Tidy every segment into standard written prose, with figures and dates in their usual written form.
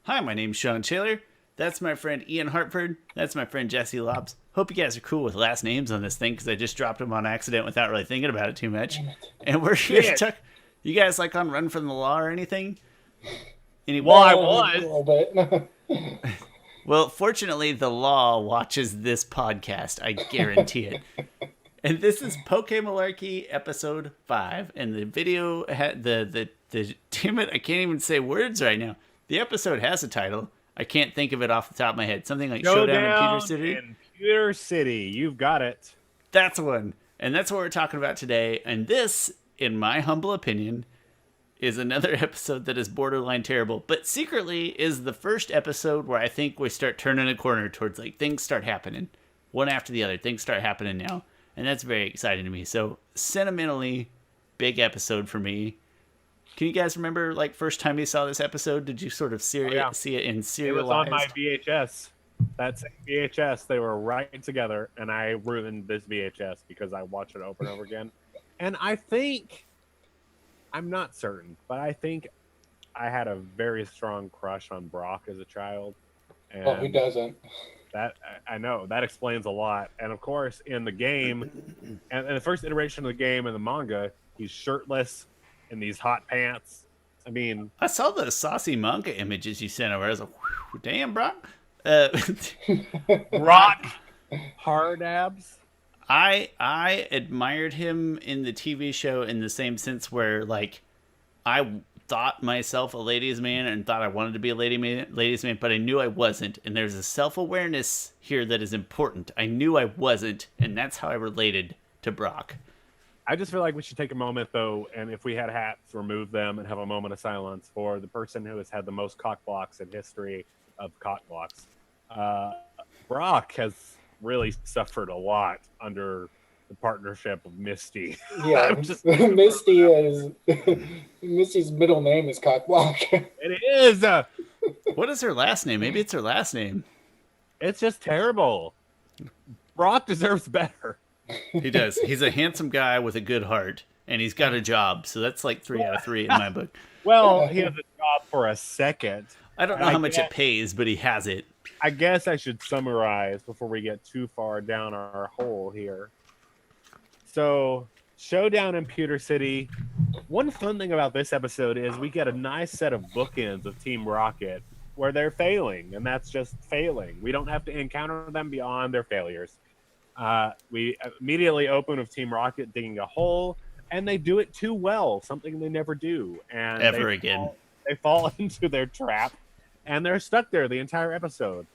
Hi, my name's Sean Taylor. That's my friend Ian Hartford. That's my friend Jesse Lobbs. Hope you guys are cool with last names on this thing because I just dropped them on accident without really thinking about it too much. And we're here to talk. You guys like on Run from the Law or anything? Well, I A was. little bit. Well, fortunately, the law watches this podcast. I guarantee it. And this is PokéMalarkey episode 5. And the video had the damn it, I can't even say words right now. The episode has a title. I can't think of it off the top of my head. Something like Showdown in Pewter City. In Pewter City. You've got it. That's one. And that's what we're talking about today. And this, in my humble opinion, is another episode that is borderline terrible, but secretly is the first episode where I think we start turning a corner towards like things start happening. One after the other. Things start happening now. And that's very exciting to me. So sentimentally, big episode for me. Can you guys remember, like, first time you saw this episode? Did you sort of see it in serialized? It was on my VHS. That's VHS. They were right together, and I ruined this VHS because I watched it over and over again. And I think, I'm not certain, but I think I had a very strong crush on Brock as a child. And Oh, who doesn't? that I know that explains a lot. And of course, in the game, and the first iteration of the game in the manga, he's shirtless in these hot pants. I mean, I saw the saucy manga images you sent over. I was like, damn, bro. Brock hard abs. I admired him in the TV show in the same sense where, like, I thought myself a ladies' man and thought I wanted to be a ladies' man, but I knew I wasn't. And there's a self-awareness here that is important. I knew I wasn't, and that's how I related to Brock. I just feel like we should take a moment, though, and if we had hats, remove them and have a moment of silence for the person who has had the most cock blocks in history of cock blocks. Brock has really suffered a lot under the partnership of Misty. Yeah, Misty is Misty's middle name is Cockblock. It is. What is her last name? Maybe it's her last name. It's just terrible. Brock deserves better. He does. He's a handsome guy with a good heart, and he's got a job. So that's like 3 out of 3 in my book. Well, he has a job for a second. I don't know how much it pays, but he has it. I guess I should summarize before we get too far down our hole here. So, Showdown in Pewter City. One fun thing about this episode is we get a nice set of bookends of Team Rocket where they're failing, and that's just failing. We don't have to encounter them beyond their failures. We immediately open with Team Rocket digging a hole, and they do it too well, something they never do. And they fall into their trap, and they're stuck there the entire episode.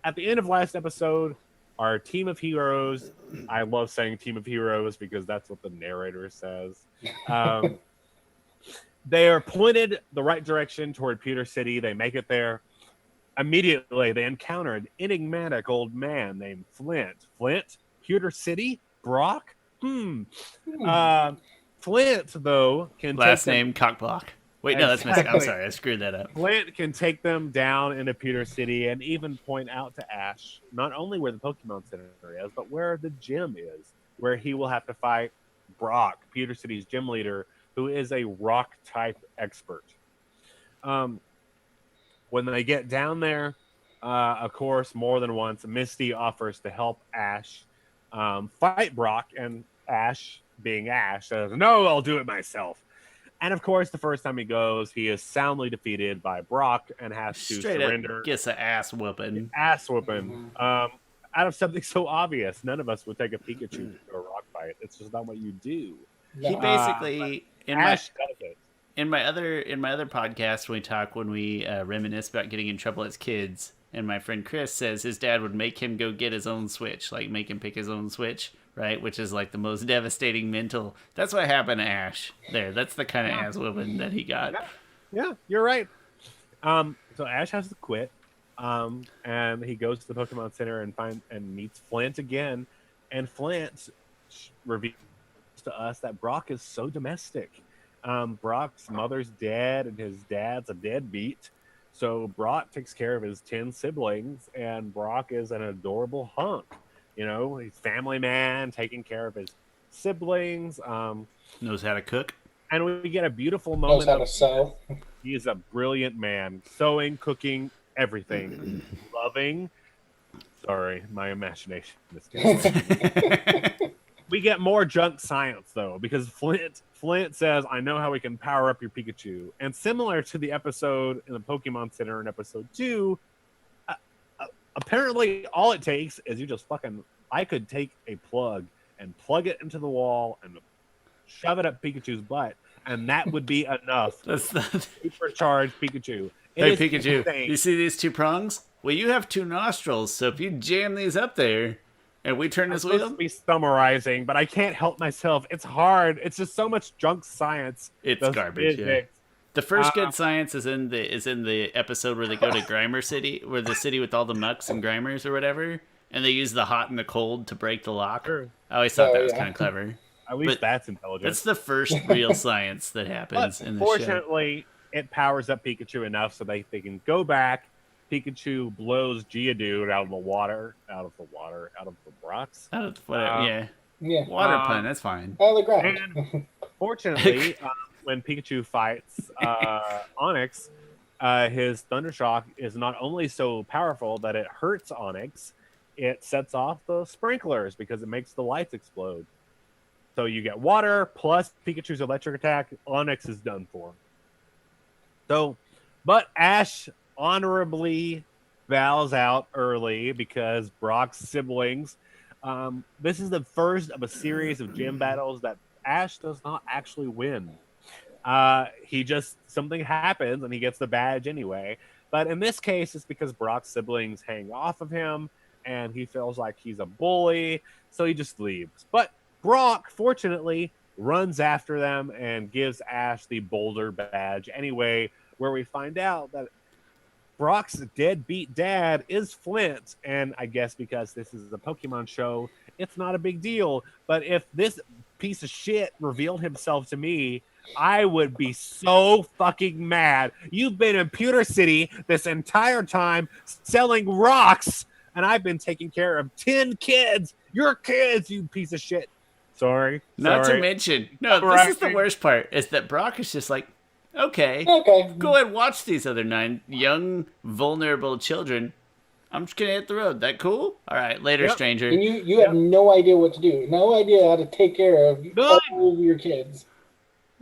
At the end of last episode, our team of heroes, I love saying team of heroes because that's what the narrator says. They are pointed the right direction toward Pewter City. They make it there. Immediately, they encounter an enigmatic old man named Flint. Flint? Pewter City? Brock? Flint, though, can last name Cockblock. Wait, no, that's missing. I'm sorry, I screwed that up. Flint can take them down into Pewter City and even point out to Ash not only where the Pokemon Center is, but where the gym is, where he will have to fight Brock, Pewter City's gym leader, who is a rock-type expert. When they get down there, of course, more than once, Misty offers to help Ash fight Brock, and Ash, being Ash, says, "No, I'll do it myself." And of course, the first time he goes, he is soundly defeated by Brock and has to surrender. Up gets an ass whooping. Ass whooping. Out of something so obvious, none of us would take a Pikachu to a rock fight. It's just not what you do. He basically Ash does it. In my other podcast, when we reminisce about getting in trouble as kids, and my friend Chris says his dad would make him go get his own Switch, like make him pick his own Switch, right? Which is like the most devastating mental. That's what happened to Ash. There, that's the kind of ass whooping that he got. Yeah, you're right. So Ash has to quit, and he goes to the Pokemon Center and meets Flint again, and Flint reveals to us that Brock is so domestic. Brock's mother's dead, and his dad's a deadbeat. So Brock takes care of his 10 siblings, and Brock is an adorable hunk. You know, he's family man, taking care of his siblings. Knows how to cook. And we get a beautiful Knows moment how to of sew. he is a brilliant man, sewing, cooking, everything, loving. Sorry, my imagination is getting We get more junk science though, because Flint says, "I know how we can power up your Pikachu." And similar to the episode in the Pokemon Center in episode 2, apparently all it takes is you just fucking. I could take a plug and plug it into the wall and shove it up Pikachu's butt, and that would be enough That's not... to supercharge Pikachu. Hey, is Pikachu, insane. you see these 2 prongs? Well, you have 2 nostrils, so if you jam these up there and we turn I'm this supposed wheel... to be summarizing, but I can't help myself. It's hard. It's just so much junk science. It's The garbage, yeah. physics. The first good science is in the episode where they go to Grimer City, where the city with all the mucks and Grimers or whatever, and they use the hot and the cold to break the lock. Sure. I always thought Oh, that was yeah. kind of clever. At least But that's intelligent. That's the first real science that happens But in the show. fortunately, it powers up Pikachu enough so they can go back. Pikachu blows Geodude out of the rocks. Out of whatever, yeah. Yeah. Water pun, that's fine. Out of the ground. And fortunately, when Pikachu fights Onyx, his Thundershock is not only so powerful that it hurts Onyx, it sets off the sprinklers because it makes the lights explode. So you get water plus Pikachu's electric attack. Onyx is done for. So, but Ash honorably bows out early because Brock's siblings. This is the first of a series of gym battles that Ash does not actually win. Something happens and he gets the badge anyway. But in this case, it's because Brock's siblings hang off of him and he feels like he's a bully, so he just leaves. But Brock, fortunately, runs after them and gives Ash the Boulder badge anyway, where we find out that Brock's deadbeat dad is Flint. And I guess because this is a Pokemon show, it's not a big deal. But if this piece of shit revealed himself to me, I would be so fucking mad. You've been in Pewter City this entire time selling rocks, and I've been taking care of 10 kids. Your kids, you piece of shit. Sorry. Not to mention, this is the worst part, is that Brock is just like, okay, go ahead and watch these other 9 young, vulnerable children. I'm just going to hit the road. That cool? All right, later, stranger. And you have no idea what to do. No idea how to take care of all of your kids.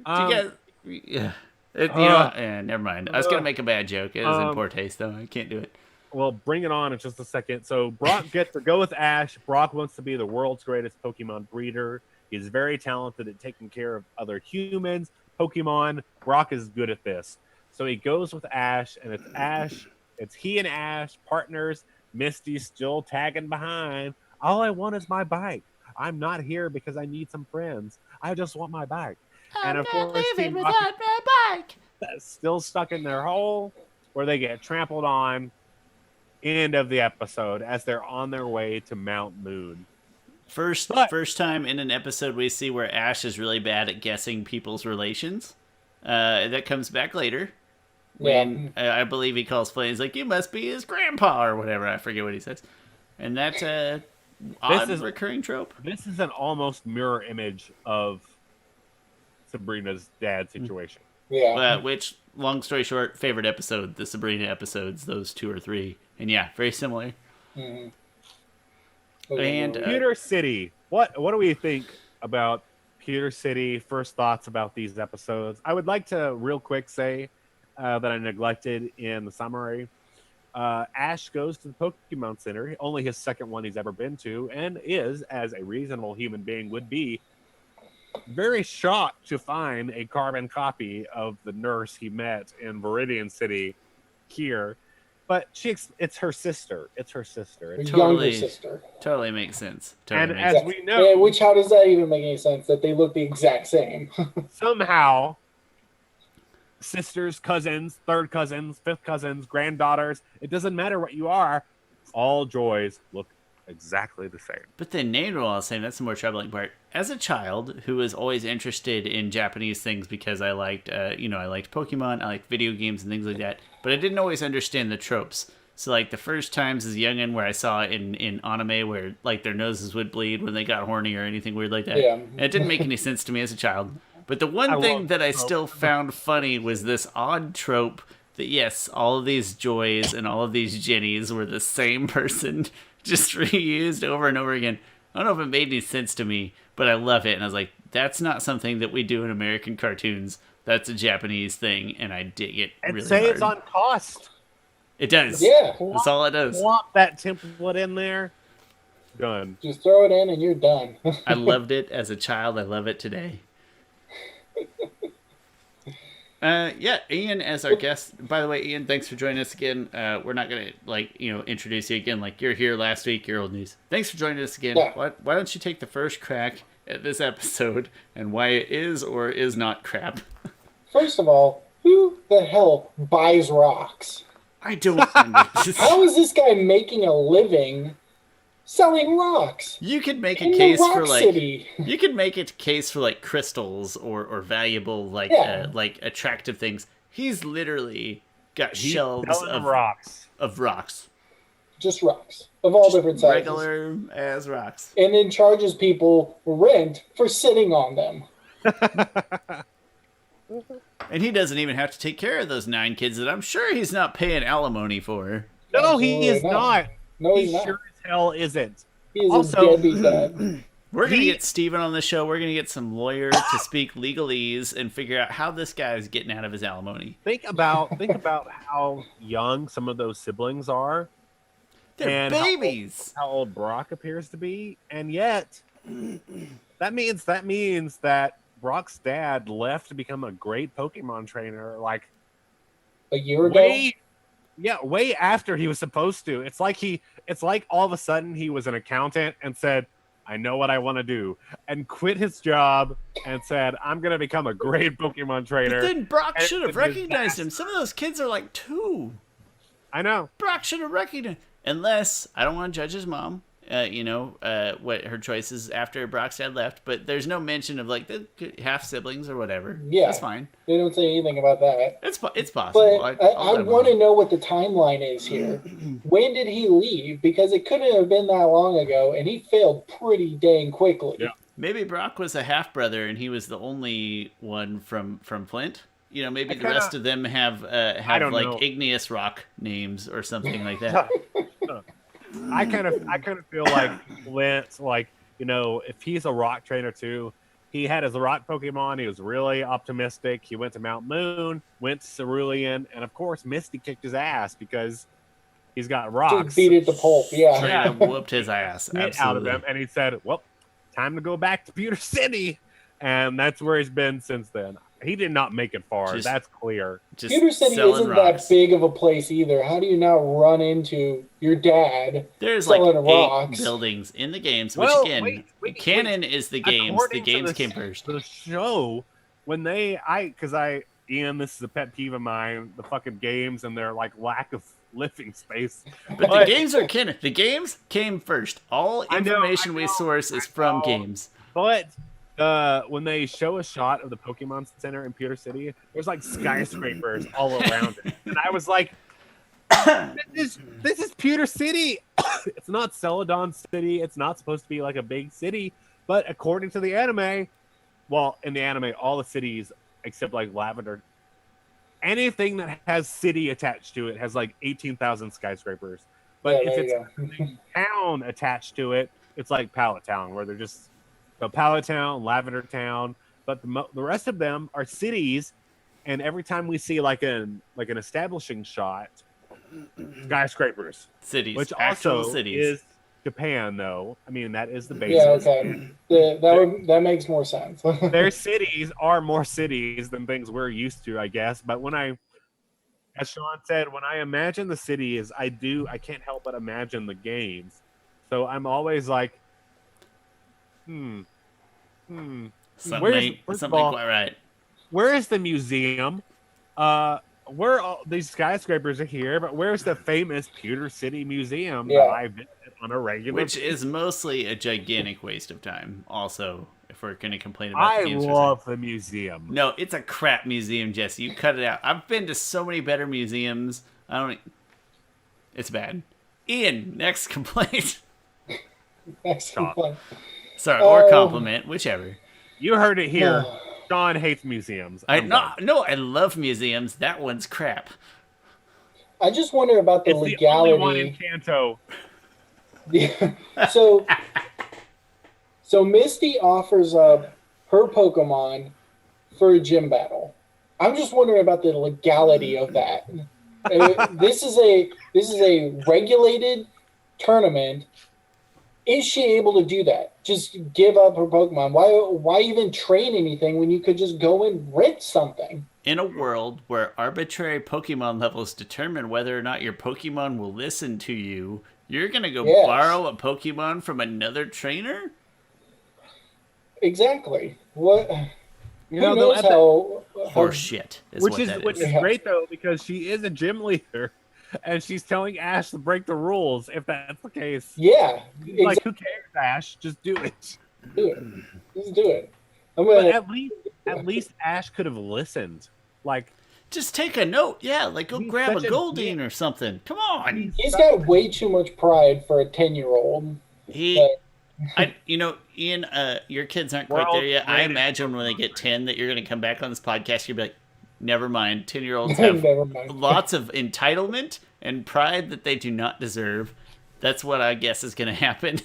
Do you guys... Yeah. Never mind. I was going to make a bad joke. It was in poor taste, though. I can't do it. Well, bring it on in just a second. So Brock gets to go with Ash. Brock wants to be the world's greatest Pokemon breeder. He's very talented at taking care of other humans, Pokemon. Brock is good at this. So he goes with Ash, and it's Ash. It's he and Ash, partners. Misty's still tagging behind. All I want is my bike. I'm not here because I need some friends. I just want my bike. I'm and of not course, leaving without my bike. That's still stuck in their hole where they get trampled on. End of the episode as they're on their way to Mount Moon. First time in an episode we see where Ash is really bad at guessing people's relations. That comes back later. When I believe he calls Flynn, he's like, "You must be his grandpa," or whatever. I forget what he says. And that's a recurring trope. This is an almost mirror image of Sabrina's dad situation. Yeah. Which, long story short, favorite episode, the Sabrina episodes, those 2 or 3. And yeah, very similar. Mm-hmm. And Pewter City. What do we think about Pewter City? First thoughts about these episodes. I would like to real quick say that I neglected in the summary. Ash goes to the Pokemon Center, only his second one he's ever been to, and is, as a reasonable human being would be, very shocked to find a carbon copy of the nurse he met in Viridian City here. But it's her sister. It's her sister. Her totally, younger sister. Totally makes sense. We know... which, how does that even make any sense, that they look the exact same? Somehow, sisters, cousins, third cousins, fifth cousins, granddaughters, it doesn't matter what you are, all joys look exactly the same. But they named them all the same. That's the more troubling part. As a child who was always interested in Japanese things because I liked, I liked Pokemon, I liked video games and things like that, but I didn't always understand the tropes. So, like, the first times as a youngin' where I saw it in anime where, like, their noses would bleed when they got horny or anything weird like that. Yeah. And it didn't make any sense to me as a child. But the one thing love that I trope. still found funny was this odd trope that, yes, all of these Joys and all of these Jennies were the same person, just reused over and over again. I don't know if it made any sense to me, but I love it. And I was like, that's not something that we do in American cartoons. That's a Japanese thing, and I dig it really saves hard. on cost. It does. Yeah. That's all it does. Plop that template in there. Done. Just throw it in and you're done. I loved it as a child. I love it today. Yeah, Ian as our guest. By the way, Ian, thanks for joining us again. We're not gonna introduce you again like you're here last week. You're old news. Thanks for joining us again. Yeah. Why don't you take the first crack at this episode and why it is or is not crap? First of all, who the hell buys rocks? I don't understand. How is this guy making a living selling rocks? You could make a in case the Rock for like City? you could make a case for like crystals or valuable like attractive things. He's literally got shelves of rocks. Just rocks of all different sizes. Regular as rocks. And then charges people rent for sitting on them. And he doesn't even have to take care of those 9 kids that I'm sure he's not paying alimony for. No, he is not. No, he he's not. sure as hell isn't. He is Also- a deadbeat dad. We're going to get Steven on the show. We're going to get some lawyer to speak legalese and figure out how this guy is getting out of his alimony. Think about how young some of those siblings are. They're And babies. How old Brock appears to be, and yet that means that Brock's dad left to become a great Pokemon trainer like A year ago? way after he was supposed to. It's like all of a sudden he was an accountant and said, I know what I want to do, and quit his job and said, I'm going to become a great Pokemon trainer. But then Brock And should have it's recognized disaster. him. Some of those kids are like 2. I know. Brock should have recognized. Unless, I don't want to judge his mom, what her choices after Brock's dad left, but there's no mention of like the half siblings or whatever. Yeah. That's fine. They don't say anything about that. It's But possible. I want to know what the timeline is here. When did he leave? Because it couldn't have been that long ago, and he failed pretty dang quickly. Yeah. Maybe Brock was a half brother and he was the only one from Flint. Maybe the rest of them have don't like know. igneous rock names or something like that. I kind of feel like Flint, if he's a rock trainer too, he had his rock Pokemon. He was really optimistic. He went to Mount Moon, went to Cerulean, and of course Misty kicked his ass because he's got rocks. Just beat it to pulp, yeah. Straight up whooped his ass. Get out of Absolutely. him, and he said, "Well, time to go back to Pewter City," and that's where he's been since then. He did not make it far. That's clear. Just Pewter City selling isn't rocks. that big of a place either. How do you not run into your dad There's like selling 8 rocks? buildings in the games, which Well, again, wait, canon is the games. The According to games came first. The show, when Ian, this is a pet peeve of mine, the fucking games and their like lack of living space. But the games are canon. The games came first. All I know, information we source is from games. But when they show a shot of the Pokemon Center in Pewter City, there's like skyscrapers all around it, and I was like, "This is Pewter City. It's not Celadon City. It's not supposed to be like a big city." But according to the anime, in the anime, all the cities except like Lavender, anything that has city attached to it has like 18,000 skyscrapers. But Yeah, if there it's you go. a town attached to it, it's like Pallet Town, where they're just Pallet Town, Lavender Town. But the rest of them are cities, and every time we see like an establishing shot, skyscrapers, Cities. which Actual also cities. is Japan, though. I mean, that is the basis. Yeah, okay. That makes more sense. Their cities are more cities than things we're used to, I guess. But as Sean said, when I imagine the cities, I can't help but imagine the games. So I'm always like, Something First of all, quite right. where is the museum? Where all these skyscrapers are here, but where's the famous Pewter City Museum that I visit on a regular? Which is mostly a gigantic waste of time. Also, if we're going to complain about I the games, love the museum. No, it's a crap museum, Jesse. You cut it out. I've been to so many better museums. It's bad. Ian, next complaint. Next complaint. Sorry, or compliment, whichever. You heard it here. Sean hates museums. I love museums. That one's crap. I just wonder about the It's legality. the only one in Kanto. so, so Misty offers up her Pokemon for a gym battle. I'm just wondering about the legality of that. This is a regulated tournament. Is she able to do that? Just give up her Pokemon? Why even train anything when you could just go and rent something? In a world where arbitrary Pokemon levels determine whether or not your Pokemon will listen to you, you're gonna go borrow a Pokemon from another trainer? Exactly. What? You Who know, knows how Horseshit is which what is that which is great though, because she is a gym leader, and she's telling Ash to break the rules. If that's the case, Yeah. like who cares, Ash? Just do it. Do it. Just do it. But at least Ash could have listened. Like, just take a note. Yeah, like go He's grab a such a Goldeen dick. or something. Come on. He's got way too much pride for a 10-year-old. Ian, your kids aren't We're quite all there yet. I graded. imagine when they get 10 that you're going to come back on this podcast. You'll be like, never mind. 10-year-olds have Never mind. lots of entitlement and pride that they do not deserve. That's what I guess is going to happen.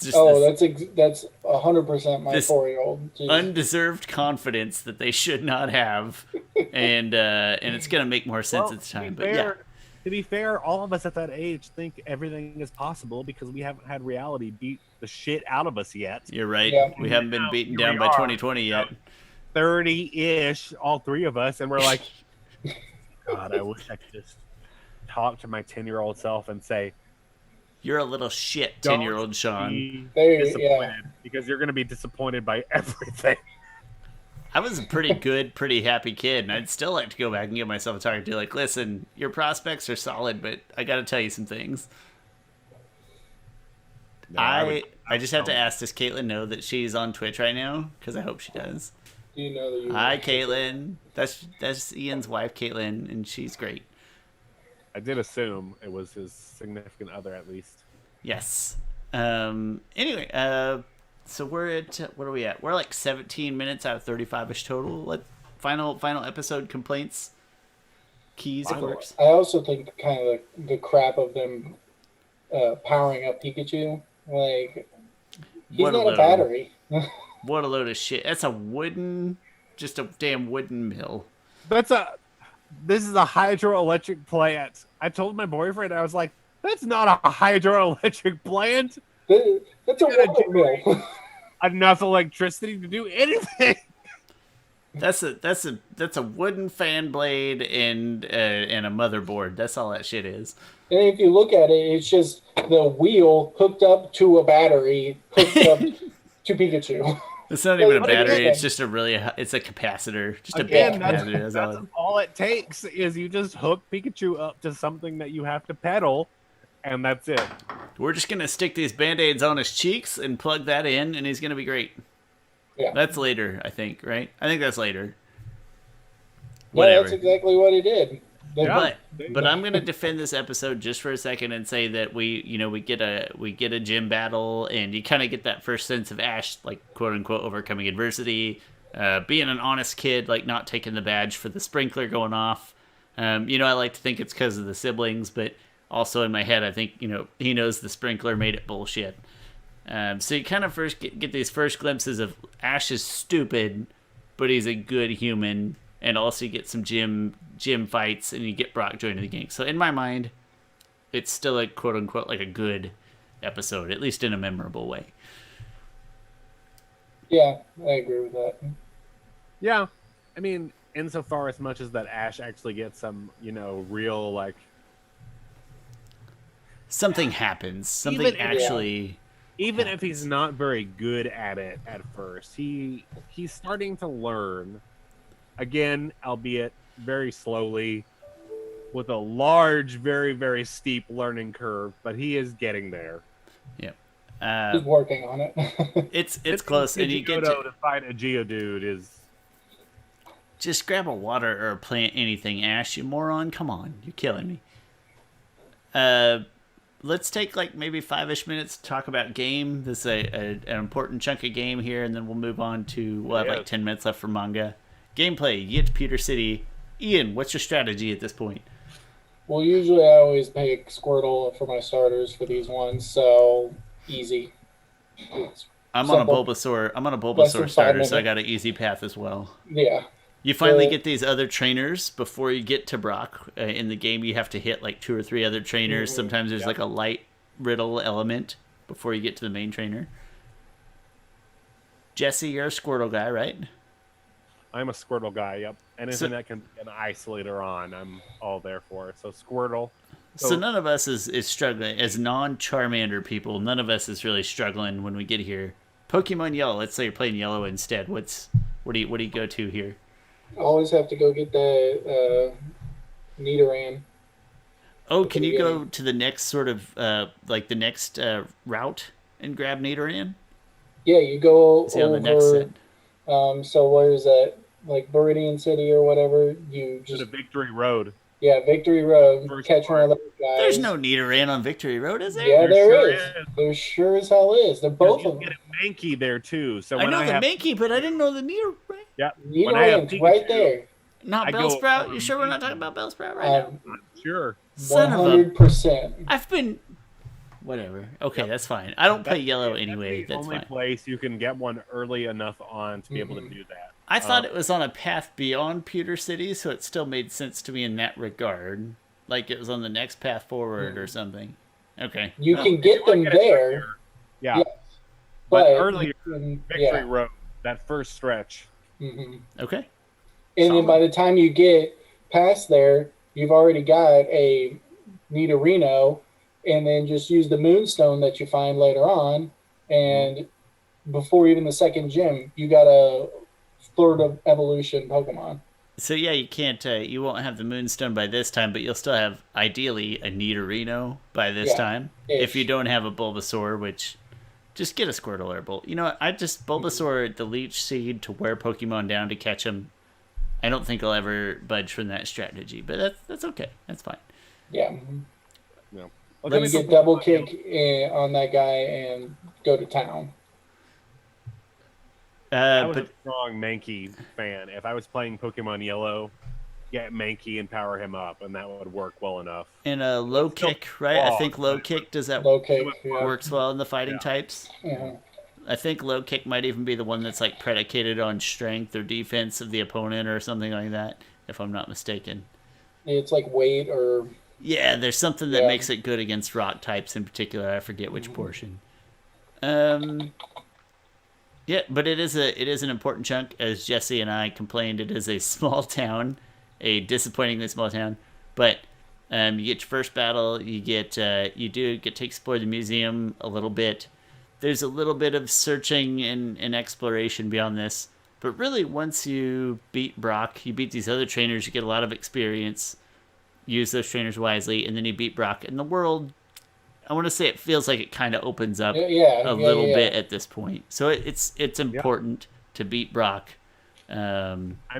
It's just that's 100% my this 4-year-old. undeserved confidence that they should not have, and it's going to make more sense at the time. But yeah. To be fair, all of us at that age think everything is possible because we haven't had reality beat the shit out of us yet. You're right. Yeah. We haven't been beaten Here down we by are, 2020 yet. 30-ish, all three of us, and we're like, God, I wish I could just talk to my 10-year-old self and say, You're a little shit, don't 10-year-old Sean. be There- disappointed, because you're going to be disappointed by everything. I was a pretty good, pretty happy kid, and I'd still like to go back and give myself a target to like, listen, your prospects are solid, but I got to tell you some things. No, I just have to ask, does Caitlin know that she's on Twitch right now? Because I hope she does. Do you know that you? Hi, Caitlin. That's Ian's wife, Caitlin, and she's great. I did assume it was his significant other, at least. Yes. Anyway, so we're at, what are we at? We're like 17 minutes out of 35-ish total. Final episode complaints, keys, of course. I also think kind of the crap of them powering up Pikachu. Like, he's What a not load. a battery. What a load of shit. That's just a damn wooden mill. This is a hydroelectric plant. I told my boyfriend, I was like, that's not a hydroelectric plant. That's a water mill. Enough electricity to do anything. That's a wooden fan blade and a motherboard. That's all that shit is. And if you look at it, it's just the wheel hooked up to a battery hooked up to Pikachu. It's not even a But battery. again- It's just it's a capacitor. Just a Again, big that's, capacitor. That's all. that's all it takes is you just hook Pikachu up to something that you have to pedal, and that's it. We're just gonna stick these band-aids on his cheeks and plug that in, and he's gonna be great. Yeah. That's later, I think. Right? I think that's later. Yeah, Whatever. that's exactly what he did. Yeah. But I'm gonna defend this episode just for a second and say that we get a gym battle, and you kind of get that first sense of Ash, like, quote unquote, overcoming adversity, being an honest kid, like not taking the badge for the sprinkler going off. I like to think it's because of the siblings, but also in my head I think he knows the sprinkler made it bullshit. So you kind of first get these first glimpses of Ash is stupid, but he's a good human. And also you get some gym fights, and you get Brock joining the gang. So in my mind, it's still a quote-unquote like a good episode, at least in a memorable way. Yeah, I agree with that. Yeah. I mean, insofar as much as that Ash actually gets some, real, like... Something happens. Something Even if- actually... Even if he's not very good at it at first, he's starting to learn. Again, albeit very slowly, with a large, very, very steep learning curve, but he is getting there. Yeah. He's working on it. It's close, and you get to fight a Geodude is... just grab a water or a plant, anything, Ash, you moron. Come on, you're killing me. let's take like maybe 5-ish minutes to talk about game. This is an important chunk of game here, and then we'll move on to, we'll have like 10 minutes left for manga. Gameplay, you get to Pewter City. Ian, what's your strategy at this point? Well, usually I always pick Squirtle for my starters for these ones, so easy. I'm on a Bulbasaur starter, so I got an easy path as well. Yeah. You finally get these other trainers before you get to Brock. In the game, you have to hit like 2 or 3 other trainers. Mm-hmm. Sometimes there's like a light riddle element before you get to the main trainer. Jesse, you're a Squirtle guy, right? I'm a Squirtle guy, yep. Anything that can get an isolator on, I'm all there for. So Squirtle. So none of us is struggling. As non-Charmander people, none of us is really struggling when we get here. Pokemon Yellow, let's say you're playing Yellow instead. What do you go to here? Always have to go get the Nidoran. Oh, can you go to the next sort of like the next route and grab Nidoran? Yeah, you go on the next set. So where is that? Like Viridian City or whatever. You just the Victory Road. Yeah, Victory Road. Catch one of those guys. There's no Nidoran on Victory Road, is there? Yeah, there is. There sure as hell is. They're both of them. You get a Mankey there too. So I know the Mankey, but I didn't know the Nidoran. Yeah, Nidoran's right there. Not Bellsprout? You sure we're not talking about Bellsprout right now? Sure. 100%. I've been... Whatever. Okay, that's fine. I don't play Yellow anyway. That's the only place you can get one early enough on to be able to do that. I thought it was on a path beyond Pewter City, so it still made sense to me in that regard. Like it was on the next path forward or something. Okay. You can get them there. Yeah. Yes. But earlier, Victory Road, that first stretch. Mm-hmm. Okay. And then by the time you get past there, you've already got a Nidorino, and then just use the Moonstone that you find later on, and before even the second gym, you got a third of evolution Pokemon. So yeah, you can't, you won't have the Moonstone by this time, but you'll still have, ideally, a Nidorino by this time. If you don't have a Bulbasaur, which, just get a Squirtle or a Bulbasaur. You know what, I just, Bulbasaur, the Leech Seed to wear Pokemon down to catch them. I don't think I'll ever budge from that strategy, but that's okay. That's fine. Yeah. Yeah. Then you get double kick on that guy and go to town. I was a strong Mankey fan. If I was playing Pokemon Yellow, get Mankey and power him up, and that would work well enough. And a low kick, right? I think low kick, does that works well in the fighting types? Yeah. I think low kick might even be the one that's like predicated on strength or defense of the opponent or something like that, if I'm not mistaken. It's like weight or... Yeah, there's something that makes it good against rock types in particular. I forget which portion. Yeah, but it is an important chunk. As Jesse and I complained, it is a small town, a disappointingly small town. But you get your first battle. You get to explore the museum a little bit. There's a little bit of searching and exploration beyond this. But really, once you beat Brock, you beat these other trainers, you get a lot of experience. Use those trainers wisely, and then you beat Brock. And the world, I want to say it feels like it kind of opens up a little bit at this point. So it's important to beat Brock. I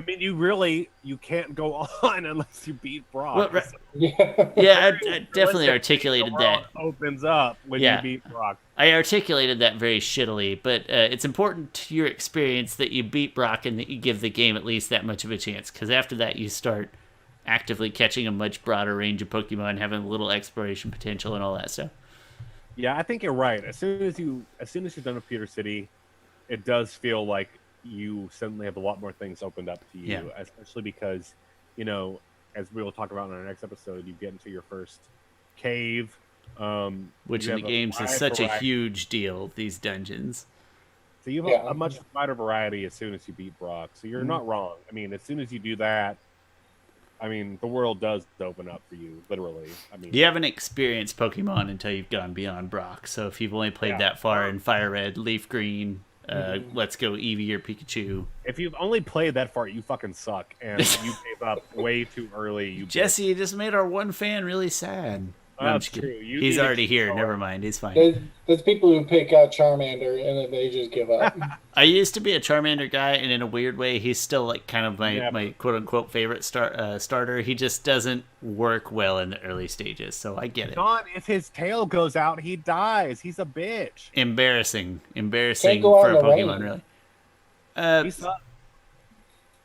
mean, you can't go on unless you beat Brock. Well, I definitely articulated that. Opens up when you beat Brock. I articulated that very shittily, but it's important to your experience that you beat Brock and that you give the game at least that much of a chance, because after that you start actively catching a much broader range of Pokemon, having a little exploration potential and all that stuff. Yeah, I think you're right. As soon as you're done with Pewter City, it does feel like you suddenly have a lot more things opened up to you, especially because, as we will talk about in our next episode, you get into your first cave. Which in the games is such a huge deal, these dungeons. So you have a much wider variety as soon as you beat Brock. So you're not wrong. I mean, as soon as you do that, the world does open up for you, literally. You haven't experienced Pokemon until you've gone beyond Brock. So if you've only played that far in Fire Red, Leaf Green, Let's Go Eevee or Pikachu. If you've only played that far, you fucking suck, and you gave up way too early. Jesse, you just made our one fan really sad. No, I'm That's just kidding. true. You He's need to already keep here. going. Never mind. He's fine. There's people who pick out Charmander and then they just give up. I used to be a Charmander guy, and in a weird way, he's still like kind of my Never. quote unquote favorite starter. He just doesn't work well in the early stages, so I get it. Sean, if his tail goes out, he dies. He's a bitch. Embarrassing Can't go out for in a the Pokemon, rain. really. He sucks.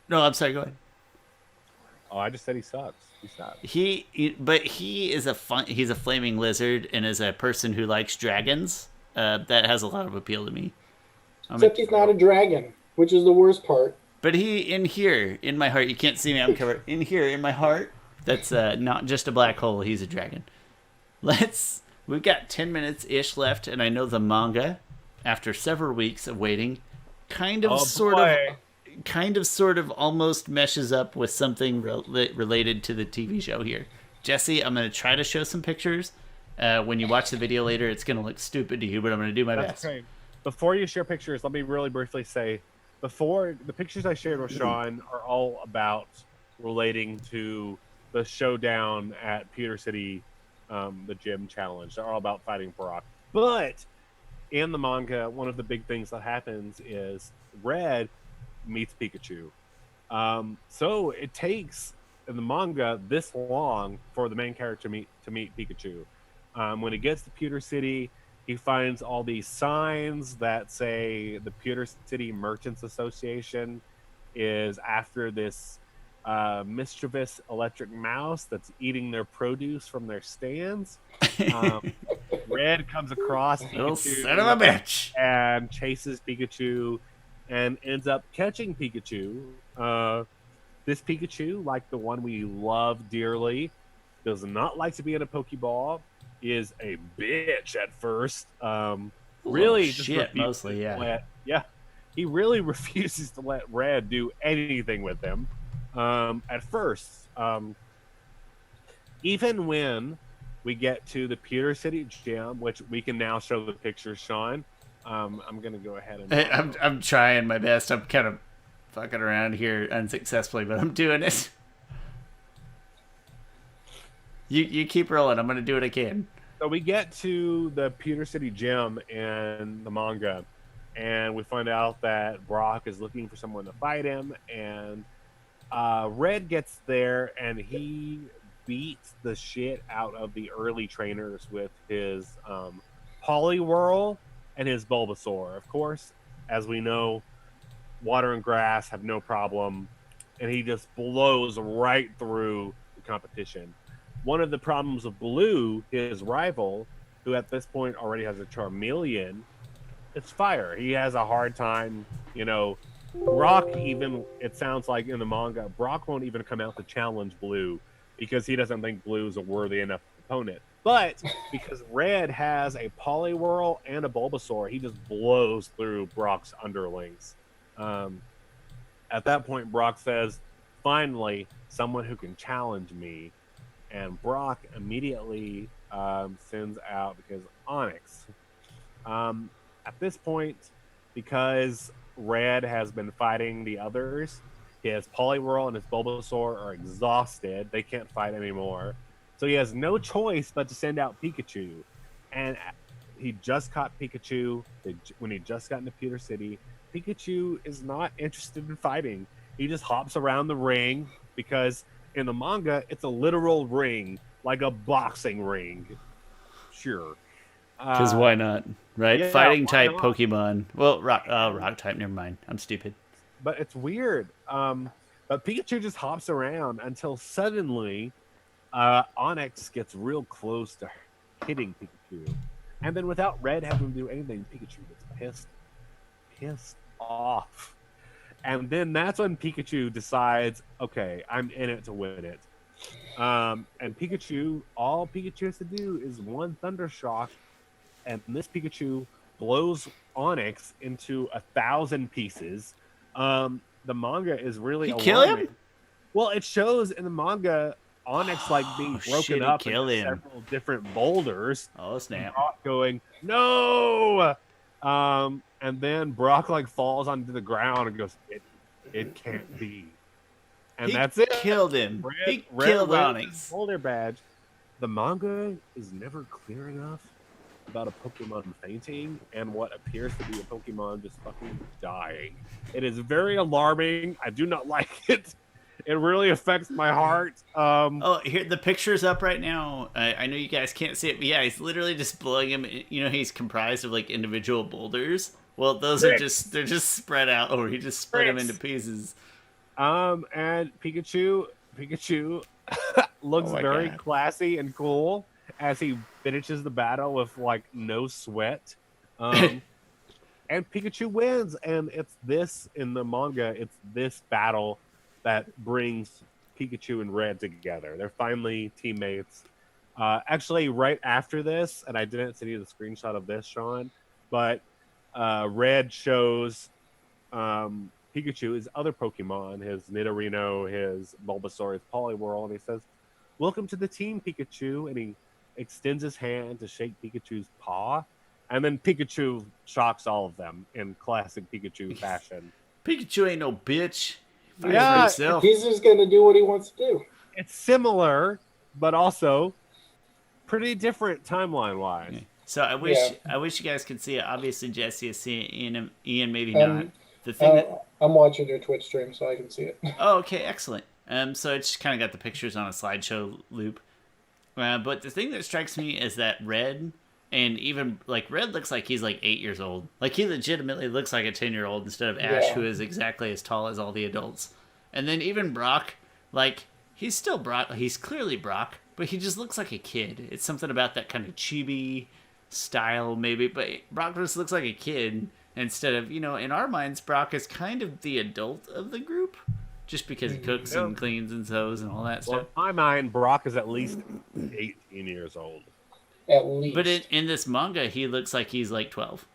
No, I'm sorry. Go ahead. Oh, I just said he sucks. He sucks. But he is he's a flaming lizard, and as a person who likes dragons, that has a lot of appeal to me. Except he's not a dragon, which is the worst part. But in my heart, you can't see me. I'm covered. In here, in my heart, that's not just a black hole. He's a dragon. We've got 10 minutes ish left, and I know the manga, after several weeks of waiting, kind of sort of almost meshes up with something related to the TV show here. Jesse, I'm going to try to show some pictures. When you watch the video later, it's going to look stupid to you, but I'm going to do my best. Okay. Before you share pictures, let me really briefly say, before the pictures I shared with Sean are all about relating to the showdown at Pewter City, the gym challenge. They're all about fighting Brock. But in the manga, one of the big things that happens is Red meets Pikachu. So it takes in the manga this long for the main character to meet Pikachu. When he gets to Pewter City, he finds all these signs that say the Pewter City Merchants Association is after this mischievous electric mouse that's eating their produce from their stands. Red comes across Little Pikachu son of a bitch. and chases Pikachu and ends up catching Pikachu. This Pikachu, like the one we love dearly, does not like to be in a Pokeball, is a bitch at first. Really, just shit, refuses mostly, yeah. He really refuses to let Red do anything with him. At first, even when we get to the Pewter City Gym, which we can now show the pictures, Sean. I'm gonna go ahead and. I'm trying my best. I'm kind of fucking around here unsuccessfully, but I'm doing it. You keep rolling. I'm gonna do what I can. So we get to the Pewter City Gym in the manga, and we find out that Brock is looking for someone to fight him, and Red gets there, and he beats the shit out of the early trainers with his Poliwhirl and his Bulbasaur. Of course, as we know, water and grass have no problem, and he just blows right through the competition. One of the problems of Blue, his rival, who at this point already has a Charmeleon, is fire. He has a hard time, Brock even, it sounds like in the manga, Brock won't even come out to challenge Blue because he doesn't think Blue is a worthy enough opponent. But because Red has a Poliwhirl and a Bulbasaur, he just blows through Brock's underlings. At that point, Brock says, finally, someone who can challenge me. And Brock immediately sends out because Onyx. At this point, because Red has been fighting the others, his Poliwhirl and his Bulbasaur are exhausted. They can't fight anymore. So he has no choice but to send out Pikachu. And he just caught Pikachu when he just got into Pewter City. Pikachu is not interested in fighting. He just hops around the ring because in the manga, it's a literal ring, like a boxing ring. Sure. Because why not, right? Yeah, Fighting why type not? Pokemon. Well, rock type. Never mind. I'm stupid. But it's weird. But Pikachu just hops around until suddenly Onyx gets real close to hitting Pikachu. And then without Red having to do anything, Pikachu gets pissed off. And then that's when Pikachu decides, okay, I'm in it to win it. And Pikachu, all Pikachu has to do is one Thunder Shock, and this Pikachu blows Onyx into 1,000 pieces. The manga is really kill him? alarming. Well, it shows in the manga Onyx being broken shit, he up killed into him. several different boulders. Oh, snap. Brock going, no! And then Brock falls onto the ground and goes, it can't be. And He that's it. killed him. He killed wins Onyx. his Boulder badge. the manga is never clear enough about a Pokemon fainting and what appears to be a Pokemon just fucking dying. It is very alarming. I do not like it. It really affects my heart. Oh, here the picture's up right now. I know you guys can't see it, but yeah, he's literally just blowing him. You know, he's comprised of like individual boulders. Well, those are they're just spread out, or he just split them into pieces. And Pikachu looks very classy and cool as he finishes the battle with like no sweat. And Pikachu wins, and it's this in the manga. It's this battle that brings Pikachu and Red together. They're finally teammates. Actually, right after this, and I didn't send you the screenshot of this, Sean, but Red shows Pikachu his other Pokemon, his Nidorino, his Bulbasaur, his Poliwhirl, and he says, "Welcome to the team, Pikachu," and he extends his hand to shake Pikachu's paw, and then Pikachu shocks all of them in classic Pikachu fashion. Pikachu ain't no bitch. Yeah, he's just gonna do what he wants to do. It's similar, but also pretty different timeline-wise. Okay. So I wish you guys could see it. Obviously, Jesse is seeing it. Ian maybe not. The thing I'm watching your Twitch stream, so I can see it. Oh, okay, excellent. So it's just kind of got the pictures on a slideshow loop. But the thing that strikes me is that Red, and even like Red looks like he's like 8 years old. Like he legitimately looks like a 10-year-old instead of Ash, who is exactly as tall as all the adults. And then even Brock, like he's still Brock. He's clearly Brock, but he just looks like a kid. It's something about that kind of chibi style, maybe. But Brock just looks like a kid instead of, you know, in our minds, Brock is kind of the adult of the group, just because he cooks and cleans and sews and all that stuff. In my mind, Brock is at least 18 years old. At least. But in this manga, he looks like he's like 12.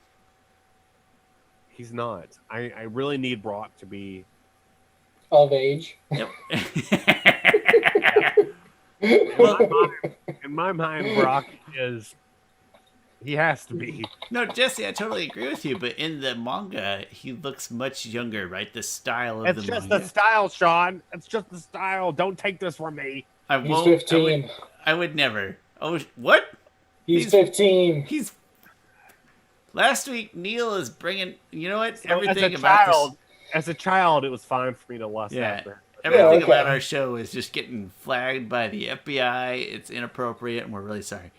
He's not. I really need Brock to be of age. Yep. In my mind, Brock is. He has to be. No, Jesse, I totally agree with you. But in the manga, he looks much younger, right? The style of the manga. It's just the style, Sean. It's just the style. Don't take this from me. He's 15. I would never. Oh, what? He's 15. He's. Last week, Neil is bringing. You know what? So Everything about as a child, it was fine for me to lust after. Everything about our show is just getting flagged by the FBI. It's inappropriate, and we're really sorry.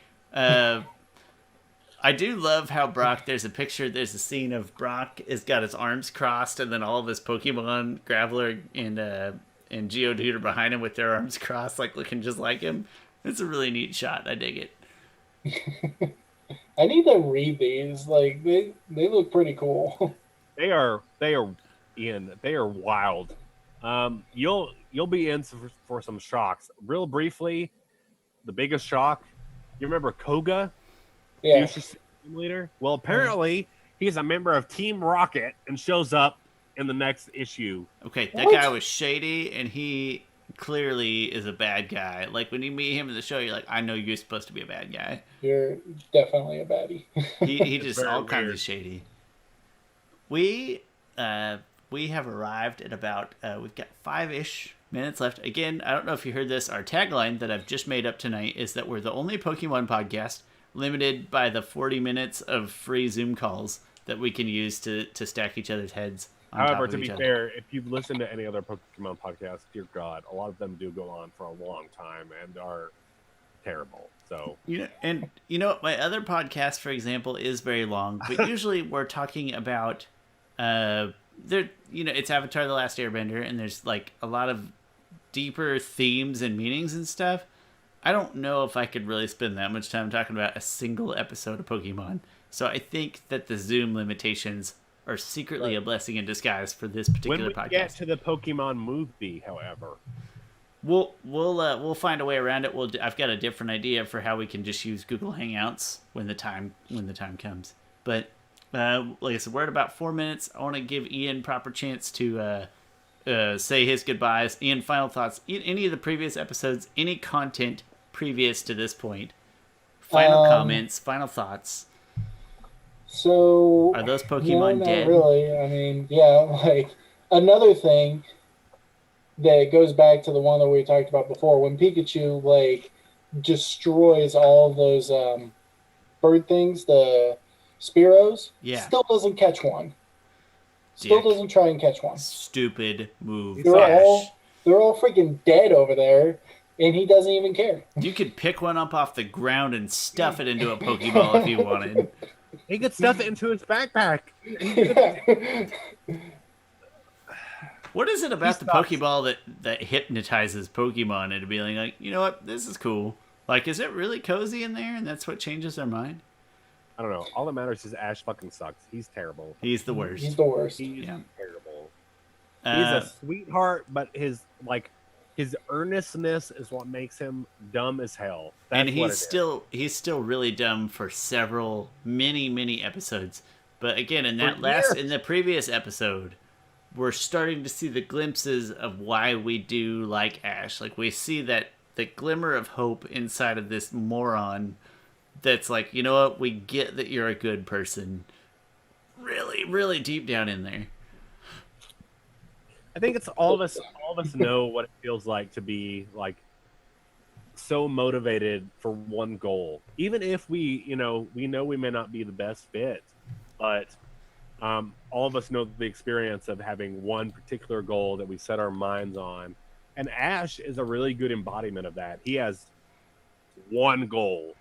I do love how Brock, there's a scene of Brock has got his arms crossed, and then all of his Pokemon, Graveler and Geodude are behind him with their arms crossed, like looking just like him. It's a really neat shot. I dig it. I need to read these. Like they look pretty cool. They are Ian. They are wild. You'll be in for some shocks. Real briefly, the biggest shock. You remember Koga? Yeah. Leader. Well, apparently he's a member of Team Rocket and shows up in the next issue. Okay, that guy was shady, and he clearly is a bad guy. Like when you meet him in the show, you're like, I know you're supposed to be a bad guy. You're definitely a baddie. he just all kinds of shady. We have arrived at about we've got 5-ish minutes left. Again, I don't know if you heard this. Our tagline that I've just made up tonight is that we're the only Pokemon podcast limited by the 40 minutes of free Zoom calls that we can use to stack each other's heads. However, to be fair, if you've listened to any other Pokemon podcasts, dear God, a lot of them do go on for a long time and are terrible. So my other podcast, for example, is very long, but usually we're talking about it's Avatar: The Last Airbender, and there's like a lot of deeper themes and meanings and stuff. I don't know if I could really spend that much time talking about a single episode of Pokemon. So I think that the Zoom limitations are secretly a blessing in disguise for this particular podcast. When we get to the Pokemon movie, however, we'll find a way around it. I've got a different idea for how we can just use Google Hangouts when the time comes. But like I said, we're at about 4 minutes. I want to give Ian proper chance to say his goodbyes. Ian, final thoughts. Any of the previous episodes, any content previous to this point, final comments, final thoughts. So are those Pokemon dead? Really, I mean, yeah. Like another thing that goes back to the one that we talked about before, when Pikachu like destroys all of those bird things, the Spearows. Yeah. Still doesn't catch one. Still Dick. doesn't try and catch one. Stupid move. They're Ash. all freaking dead over there, and he doesn't even care. You could pick one up off the ground and stuff it into a Pokeball if you wanted. He could stuff it into his backpack. What is it about the Pokeball that hypnotizes Pokemon into being like, you know what, this is cool? Like, is it really cozy in there, and that's what changes their mind? I don't know. All that matters is Ash fucking sucks. He's terrible. He's the worst. He's the worst. He's terrible. He's Uh, a sweetheart, but his earnestness is what makes him dumb as hell. That's and what he's still really dumb for several many episodes. But again, in the previous episode, we're starting to see the glimpses of why we do like Ash. Like, we see that the glimmer of hope inside of this moron that's like, you know what, we get that you're a good person. Really deep down in there. I think it's all of us know what it feels like to be like so motivated for one goal. Even if we know we may not be the best fit, but all of us know the experience of having one particular goal that we set our minds on. And Ash is a really good embodiment of that. He has one goal.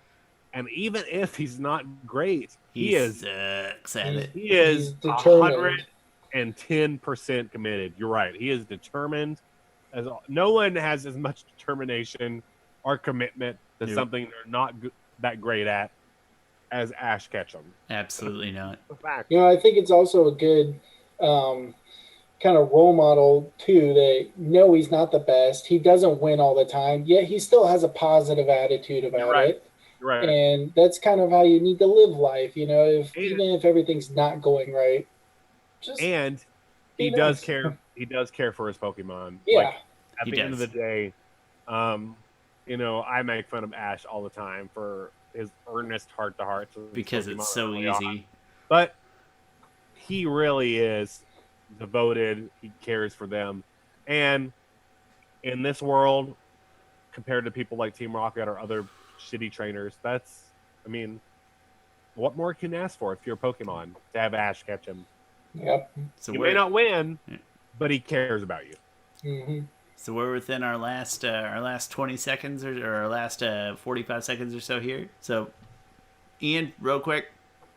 And even if he's not great, he is sucks at it. He is determined. 110% committed. You're right. He is determined. No one has as much determination or commitment to something they're not that great at as Ash Ketchum. Absolutely not. Fact. I think it's also a good kind of role model too. That no, he's not the best. He doesn't win all the time. Yet he still has a positive attitude about it. Right. And that's kind of how you need to live life. Even if everything's not going right. He does care. He does care for his Pokemon. Yeah. Like, at the end of the day, I make fun of Ash all the time for his earnest heart-to-heart. Because it's so easy. But he really is devoted. He cares for them. And in this world, compared to people like Team Rocket or other shitty trainers, what more can you ask for if you're a Pokemon to have Ash catch him? Yep. So you may not win, but he cares about you. Mm-hmm. So we're within our last 20 seconds or our last 45 seconds or so here. So, Ian, real quick,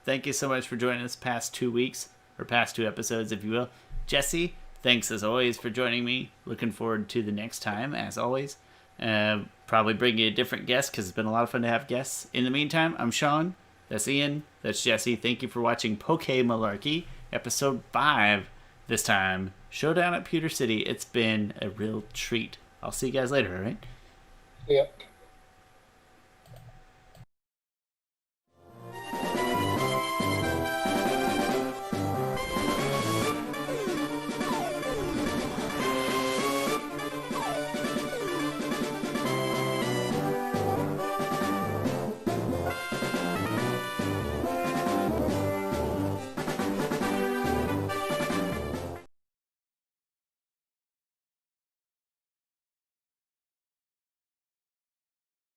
thank you so much for joining us past 2 weeks, or past 2 episodes, if you will. Jesse, thanks as always for joining me. Looking forward to the next time, as always. Probably bring you a different guest because it's been a lot of fun to have guests. In the meantime, I'm Sean. That's Ian. That's Jesse. Thank you for watching PokéMalarkey, episode 5. This time, Showdown at Pewter City. It's been a real treat. I'll see you guys later, all right? Yep.